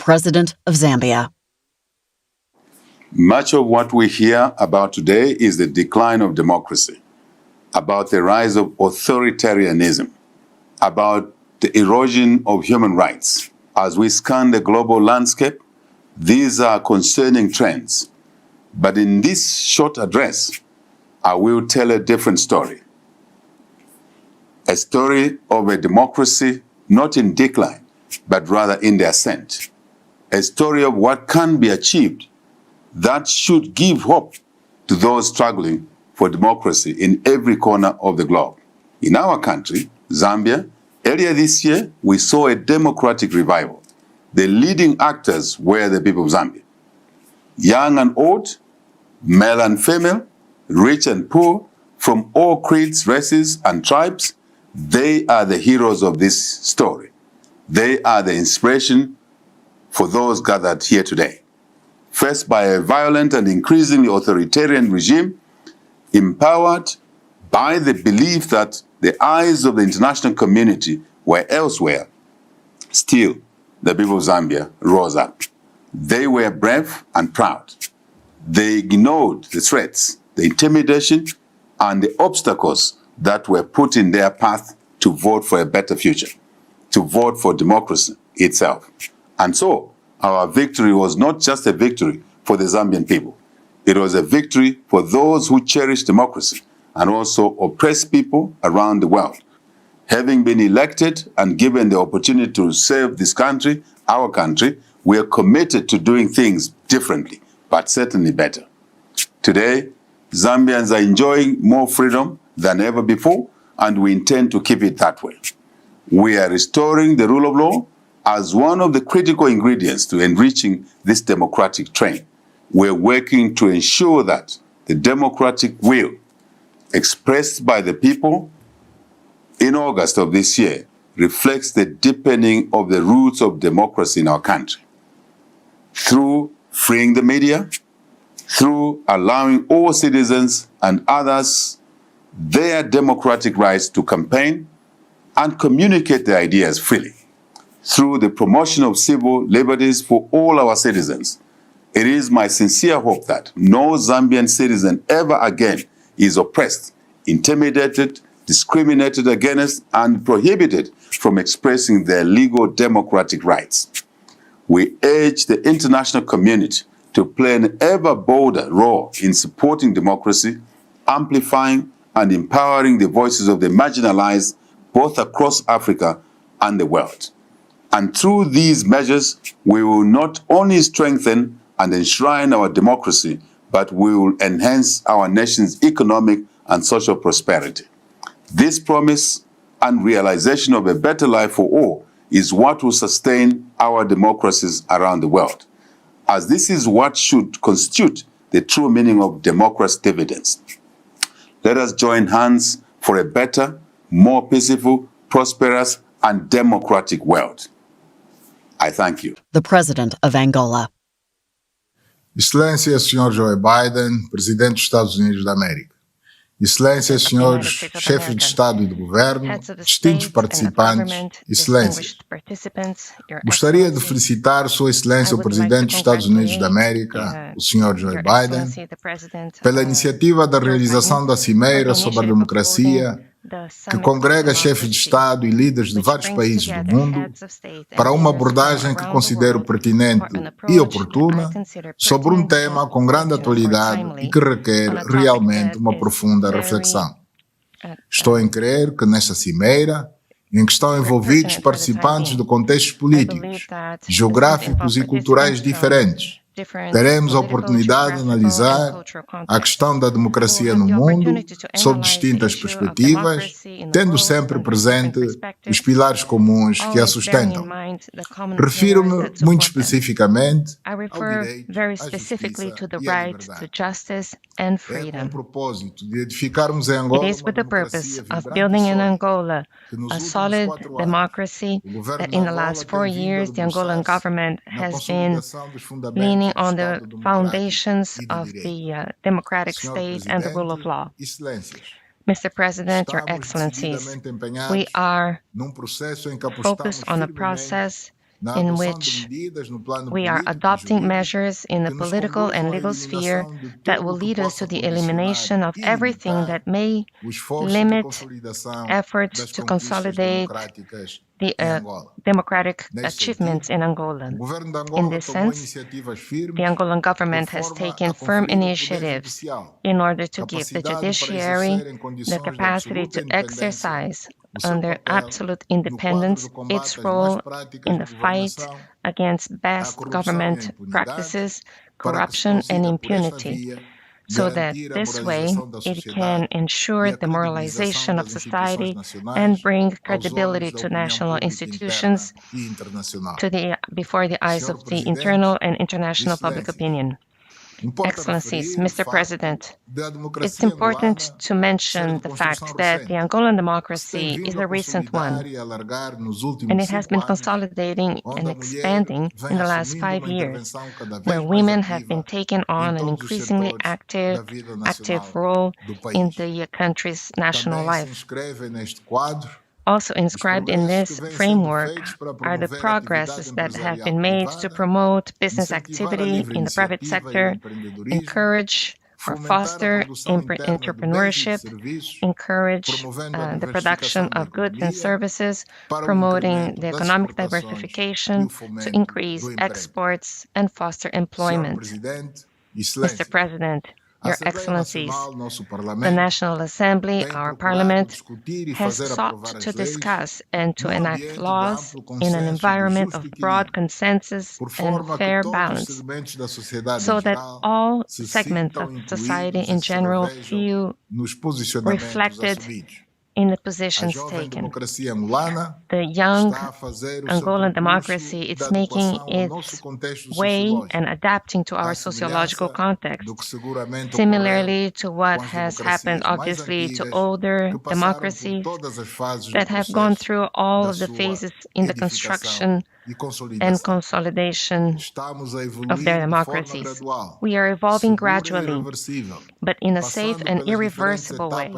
president of Zambia. Much of what we hear about today is the decline of democracy, about the rise of authoritarianism, about the erosion of human rights. As we scan the global landscape, these are concerning trends. But in this short address, I will tell a different story. A story of a democracy not in decline, but rather in the ascent. A story of what can be achieved that should give hope to those struggling for democracy in every corner of the globe. In our country, Zambia, earlier this year, we saw a democratic revival. The leading actors were the people of Zambia. Young and old, male and female, rich and poor, from all creeds, races, and tribes, they are the heroes of this story. They are the inspiration for those gathered here today. Faced by a violent and increasingly authoritarian regime, empowered by the belief that the eyes of the international community were elsewhere, still the people of Zambia rose up. They were brave and proud. They ignored the threats, the intimidation, and the obstacles that were put in their path to vote for a better future, to vote for democracy itself. And so, our victory was not just a victory for the Zambian people. It was a victory for those who cherish democracy and also oppressed people around the world. Having been elected and given the opportunity to serve this country, our country, we are committed to doing things differently, but certainly better. Today, Zambians are enjoying more freedom than ever before, and we intend to keep it that way. We are restoring the rule of law as one of the critical ingredients to enriching this democratic train. We're working to ensure that the democratic will expressed by the people in August of this year reflects the deepening of the roots of democracy in our country. Through freeing the media, through allowing all citizens and others their democratic rights to campaign and communicate their ideas freely, through the promotion of civil liberties for all our citizens. It is my sincere hope that no Zambian citizen ever again is oppressed, intimidated, discriminated against, and prohibited from expressing their legal democratic rights. We urge the international community to play an ever bolder role in supporting democracy, amplifying and empowering the voices of the marginalized both across Africa and the world. And through these measures, we will not only strengthen and enshrine our democracy, but we will enhance our nation's economic and social prosperity. This promise and realization of a better life for all is what will sustain our democracies around the world, as this is what should constitute the true meaning of democracy dividends. Let us join hands for a better, more peaceful, prosperous, and democratic world. I thank you. The President of Angola. Excelência, Sr. Joe Biden, Presidente dos Estados Unidos da América. Excelência, senhores chefes de Estado e de Governo, distintos participantes, Excelências. Gostaria de felicitar Sua Excelência o Presidente dos Estados Unidos da América, o Sr. Joe Biden, pela iniciativa da realização da Cimeira sobre a Democracia, que congrega chefes de Estado e líderes de vários países do mundo para uma abordagem que considero pertinente e oportuna sobre um tema com grande atualidade e que requer realmente uma profunda reflexão. Estou em crer que nesta cimeira, em que estão envolvidos participantes de contextos políticos, geográficos e culturais diferentes, teremos a oportunidade de analisar a questão da democracia no mundo sob distintas perspectivas, tendo sempre presente os pilares comuns que a sustentam. Refiro-me muito especificamente ao direito à justiça e à liberdade. É com o propósito de edificarmos em Angola uma democracia vibrante que nos últimos 4 anos o governo de Angola tem vindo a debruçar-se on the foundations of the democratic state and the rule of law. Mr. President, Your Excellencies, we are focused on a process in which we are adopting measures in the political and legal sphere that will lead us to the elimination of everything that may limit efforts to consolidate the democratic achievements in Angola. In this sense, the Angolan government has taken firm initiatives in order to give the judiciary the capacity to exercise under absolute independence its role in the fight against bad government practices, corruption, and impunity, so that this way it can ensure the moralization of society and bring credibility to national institutions before the eyes of the internal and international public opinion. Excellencies, Mr. President, it's important to mention the fact that the Angolan democracy is a recent one, and it has been consolidating and expanding in the last 5 years, where women have been taking on an increasingly active role in the country's national life. Also inscribed in this framework are the progresses that have been made to promote business activity in the private sector, encourage or foster entrepreneurship, encourage the production of goods and services, promoting the economic diversification to increase exports and foster employment. Mr. President, Your Excellencies, the National Assembly, our Parliament, has sought to discuss and to enact laws in an environment of broad consensus and fair balance, so that all segments of society in general feel reflected in the positions taken. The young Angolan democracy is making its way and adapting to our sociological context, similarly to what has happened obviously to older democracies that have gone through all of the phases in the construction and consolidation of their democracies. We are evolving gradually, but in a safe and irreversible way,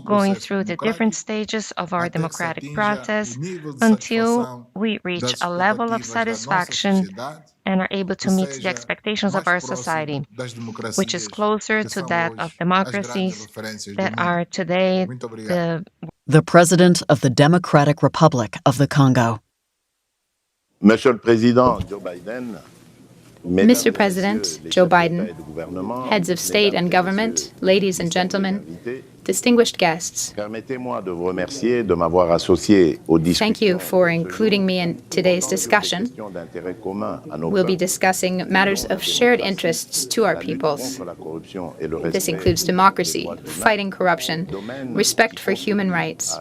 going through the different stages of our democratic process until we reach a level of satisfaction and are able to meet the expectations of our society, which is closer to that of democracies that are today the President of the Democratic Republic of the Congo. Mr. President Joe Biden, heads of state and government, ladies and gentlemen, distinguished guests, thank you for including me in today's discussion. We'll be discussing matters of shared interests to our peoples. This includes democracy, fighting corruption, respect for human rights.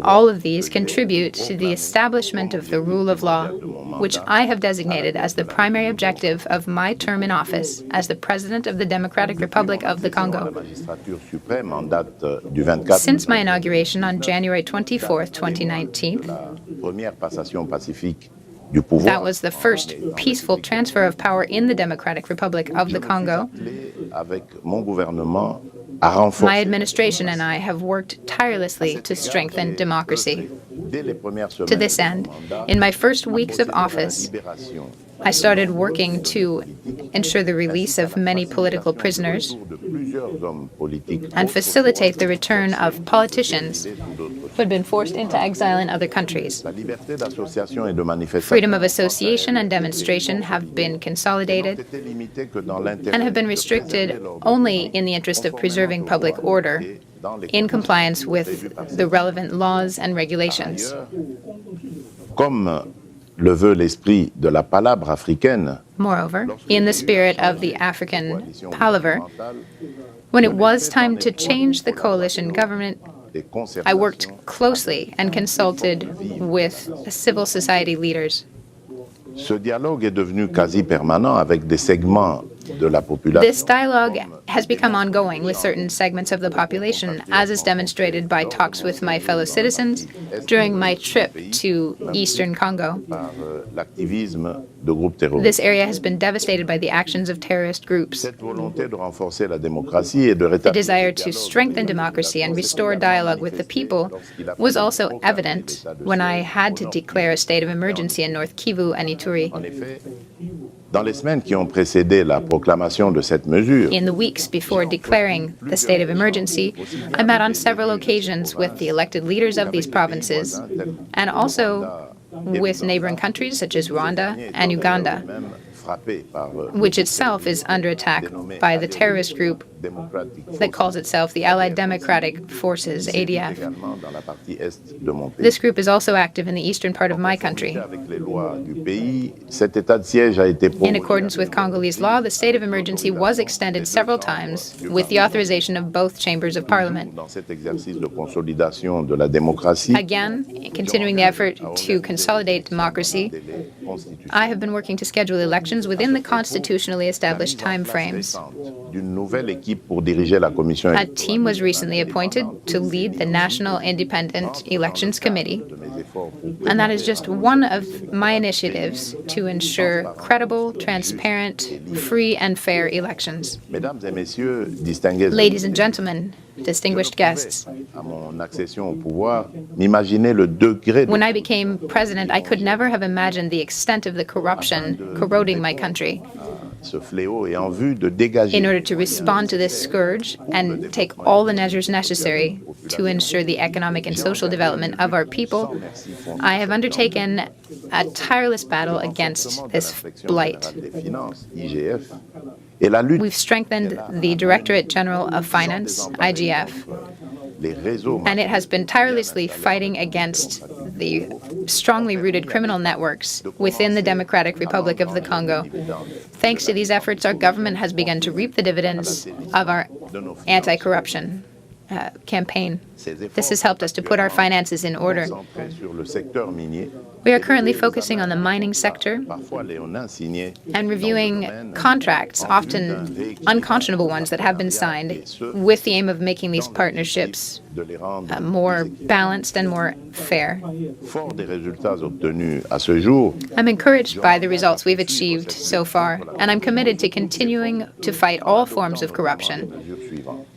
All of these contribute to the establishment of the rule of law, which I have designated as the primary objective of my term in office as the President of the Democratic Republic of the Congo. Since my inauguration on January 24, 2019, that was the first peaceful transfer of power in the Democratic Republic of the Congo. My administration and I have worked tirelessly to strengthen democracy. To this end, in my first weeks of office, I started working to ensure the release of many political prisoners and facilitate the return of politicians who had been forced into exile in other countries. Freedom of association and demonstration have been consolidated and have been restricted only in the interest of preserving public order in compliance with the relevant laws and regulations. Le veut l'esprit de la palabre africaine. Moreover, in the spirit of the African palaver, when it was time to change the coalition government, I worked closely and consulted with civil society leaders. Ce dialogue est devenu quasi permanent avec des segments de la population. This dialogue has become ongoing with certain segments of the population, as is demonstrated by talks with my fellow citizens during my trip to Eastern Congo. Par l'activisme de groupes terroristes. This area has been devastated by the actions of terrorist groups. Cette volonté de renforcer la démocratie et de The rétablir desire to strengthen democracy and restore dialogue with the people was also evident when I had to declare a state of emergency in North Kivu and Ituri. En effet, dans les semaines qui ont précédé la proclamation de cette mesure, In the weeks before declaring the state of emergency, I met on several occasions with the elected leaders of these provinces and also with neighboring countries such as Rwanda and Uganda, même frappé par which itself is under attack by the terrorist group démocratique that calls itself the Allied Democratic Forces, ADF. également dans la partie est de mon pays. This group is also active in the eastern part of my country. Avec les lois du pays, cet état de siège a été In prolongé accordance with Congolese law, the state of emergency was extended several times with the authorization of both chambers of parliament. dans cet exercice de consolidation de la démocratie. Again, continuing the effort to consolidate democracy, I have been working to schedule elections within the constitutionally established timeframes. D'une nouvelle équipe pour diriger la commission A team was recently appointed to lead the National Independent Elections Committee, and that is just one of my initiatives to ensure credible, transparent, free, and fair elections. Mesdames et messieurs, distingués Ladies and gentlemen, distinguished guests, à mon accession au pouvoir, m'imaginer le degré de when I became president, I could never have imagined the extent of the corruption corroding my country. ce fléau et en vue de dégager In order to respond to this scourge and take all the measures necessary to ensure the economic and social development of our people, I have undertaken a tireless battle against this blight. des finances, IGF, et la lutte We've strengthened the Directorate General of Finance, IGF, les réseaux and it has been tirelessly fighting against the strongly rooted criminal networks within the Democratic Republic of the Congo. Thanks to these efforts, our government has begun to reap the dividends of our anti-corruption campaign. This has helped us to put our finances in order. centrés sur le secteur minier. We are currently focusing on the mining sector Parfois, léonins signés and reviewing contracts, often unconscionable ones that have been signed, with the aim of making these partnerships de les rendre more balanced and more fair. forts des résultats obtenus à ce jour. I'm encouraged by the results we've achieved so far, and I'm committed to continuing to fight all forms of corruption. Mesures suivantes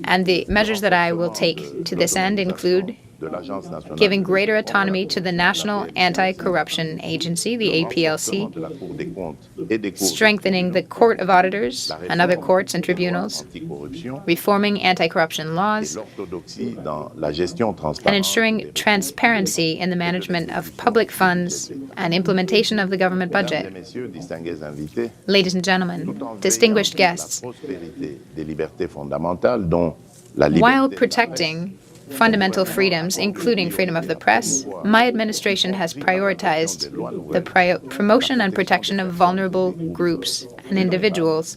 And the measures that I will take to this end include de l'Agence nationale giving greater autonomy to the National Anti-Corruption Agency, the APLC, de la Cour des comptes et des cours strengthening the Court of Auditors and other courts and tribunals, anticorruption reforming anti-corruption et laws, l'orthodoxie dans la gestion and transparente. ensuring transparency in the management of public funds and implementation of the government Mesdames et budget. messieurs, distingués invités, Ladies and gentlemen, distinguished guests, la prospérité des libertés fondamentales dont la while liberté protecting fundamental freedoms, including freedom of the press, my administration has prioritized the promotion and protection of vulnerable groups and individuals.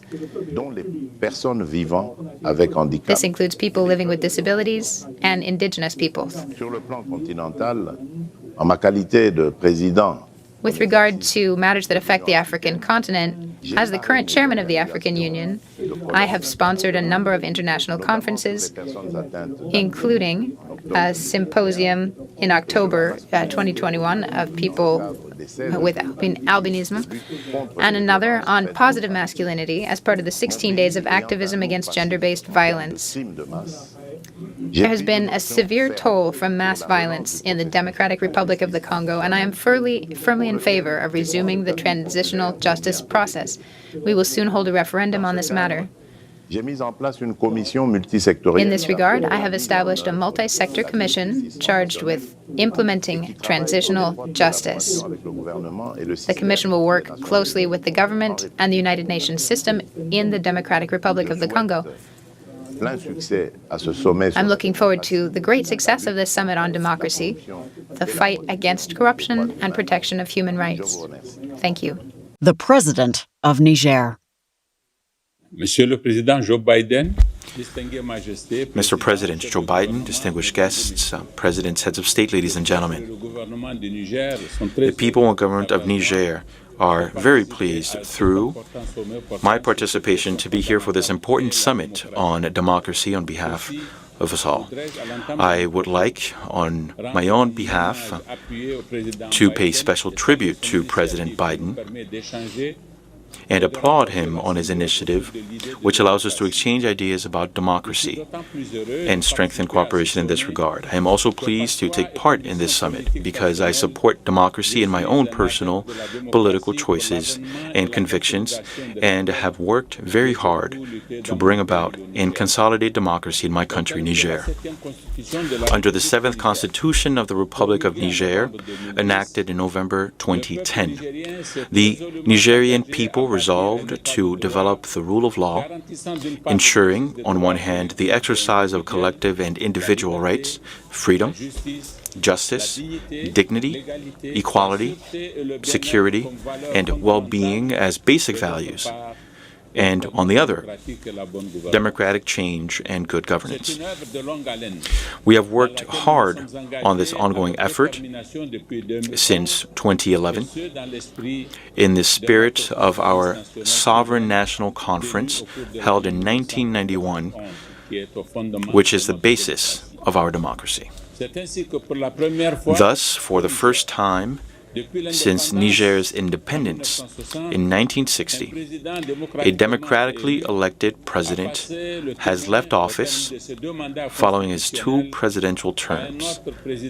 dont les personnes vivant avec handicap. This includes people living with disabilities and indigenous peoples. Sur le plan continental, en ma qualité de président With regard to matters that affect the African continent, as the current chairman of the African Union, I have sponsored a number of international conferences, personnes atteintes including a symposium in October 2021 of people with albinism, and another on positive masculinity as part of the 16 days of activism against gender-based violence. crimes de masse. There has been a severe toll from mass violence in the Democratic Republic of the Congo, and I am firmly in favor of resuming the transitional justice process. We will soon hold a referendum on this matter. J'ai mis en place une commission In multisectorielle this regard, I have established a multi-sector commission charged with implementing transitional justice. avec le gouvernement et le The système. commission will work closely with the government and the United Nations system in the Democratic Republic of the Congo. Plein succès à ce sommet sur I'm looking forward to the great success of this summit on democracy, the fight against corruption, and protection of human rights. Thank you. The President of Niger. Monsieur le Président Joe Biden, distinguée Majesté, Mr. President Joe Biden, distinguished guests, presidents, heads of state, ladies and gentlemen, le gouvernement du Niger sont the très people and government of Niger are very pleased through my participation to be here for this important summit on democracy on behalf of us all. I would like, on my own behalf, to pay special tribute to President Biden and applaud him on his initiative, which allows us to exchange ideas about democracy and strengthen cooperation in this regard. I am also pleased to take part in this summit because I support democracy in my own personal political choices and convictions and have worked very hard to bring about and consolidate democracy in my country, Niger. Under the 7th Constitution of the Republic of Niger, enacted in November 2010, the Nigerian people resolved to develop the rule of law, ensuring, on one hand, the exercise of collective and individual rights, freedom, justice, dignity, equality, security, and well-being as basic values, and on the other, democratic change and good governance. We have worked hard on this ongoing effort since 2011 in the spirit of our Sovereign National Conference held in 1991, which is the basis of our democracy. Thus, for the first time, since Niger's independence in 1960, a democratically elected president has left office following his 2 presidential terms,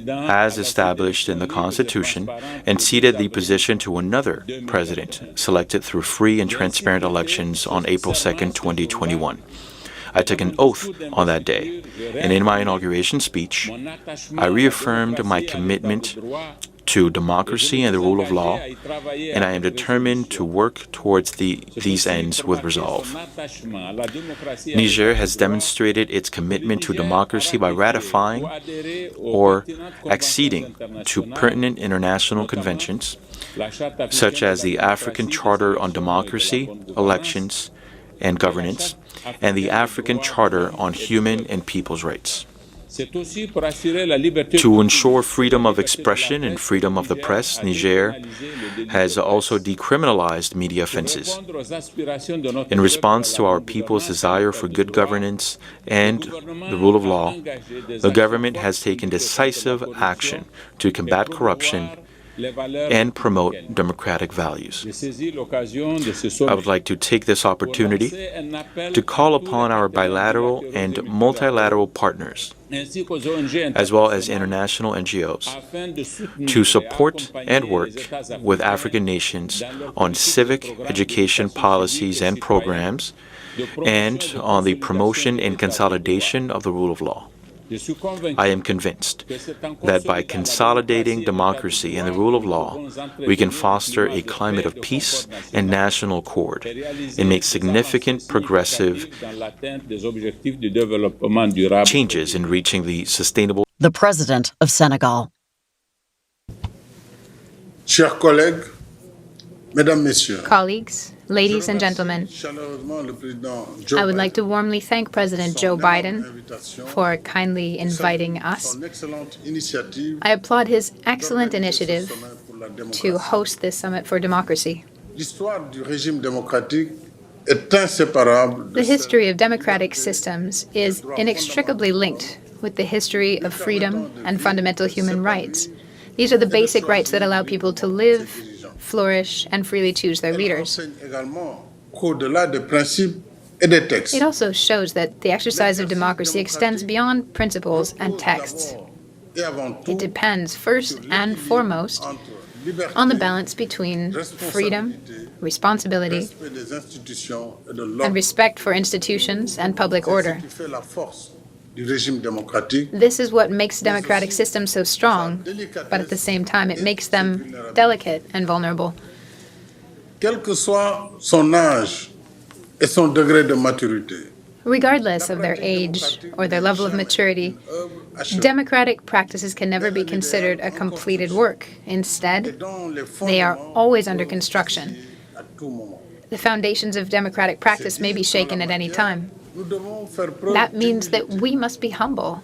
as established in the Constitution, and ceded the position to another president selected through free and transparent elections on April 2, 2021. I took an oath on that day, and in my inauguration speech, I reaffirmed my commitment to democracy and the rule of law, and I am determined to work towards these ends with resolve. Niger has demonstrated its commitment to democracy by ratifying or acceding to pertinent international conventions, such as the African Charter on Democracy, Elections, and Governance, and the African Charter on Human and People's Rights. To ensure freedom of expression and freedom of the press, Niger has also decriminalized media offenses. In response to our people's desire for good governance and the rule of law, the government has taken decisive action to combat corruption and promote democratic values. I would like to take this opportunity to call upon our bilateral and multilateral partners, as well as international NGOs, to support and work with African nations on civic education policies and programs, and on the promotion and consolidation of the rule of law. I am convinced that by consolidating democracy and the rule of law, we can foster a climate of peace and national accord and make significant progressive changes in reaching the sustainable. The President of Senegal. Chers collègues, mesdames, messieurs. Colleagues, ladies and gentlemen, I would like to warmly thank President Joe Biden for kindly inviting us. I applaud his excellent initiative to host this Summit for Democracy. The history of democratic systems is inextricably linked with the history of freedom and fundamental human rights. These are the basic rights that allow people to live, flourish, and freely choose their leaders. It also shows that the exercise of democracy extends beyond principles and texts. It depends first and foremost on the balance between freedom, responsibility, and respect for institutions and public order. This is what makes democratic systems so strong, but at the same time it makes them delicate and vulnerable. Regardless of their age or their level of maturity, democratic practices can never be considered a completed work. Instead, they are always under construction. The foundations of democratic practice may be shaken at any time. That means that we must be humble.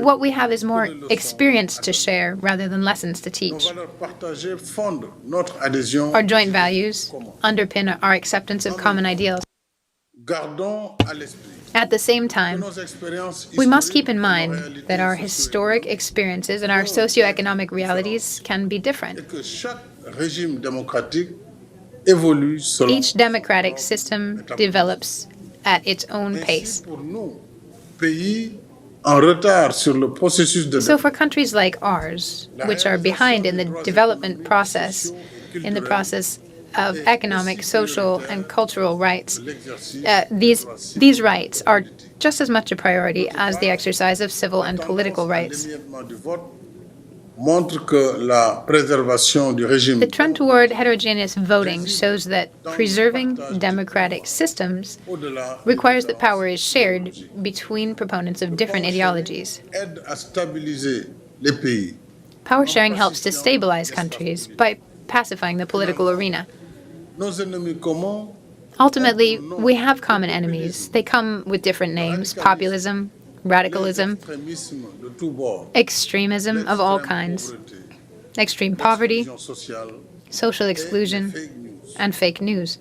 What we have is more experience to share rather than lessons to teach. Our joint values underpin our acceptance of common ideals. At the same time, we must keep in mind that our historic experiences and our socioeconomic realities can be different. Each democratic system develops at its own pace. So for countries like ours, which are behind in the development process, in the process of economic, social, and cultural rights, these rights are just as much a priority as the exercise of civil and political rights. The trend toward heterogeneous voting shows that preserving democratic systems requires that power is shared between proponents of different ideologies. Power sharing helps to stabilize countries by pacifying the political arena. Ultimately, we have common enemies. They come with different names: populism, radicalism, extremism of all kinds, extreme poverty, social exclusion, and fake news.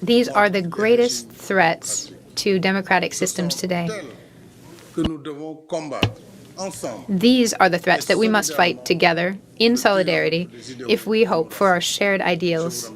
These are the greatest threats to democratic systems today. These are the threats that we must fight together in solidarity if we hope for our shared ideals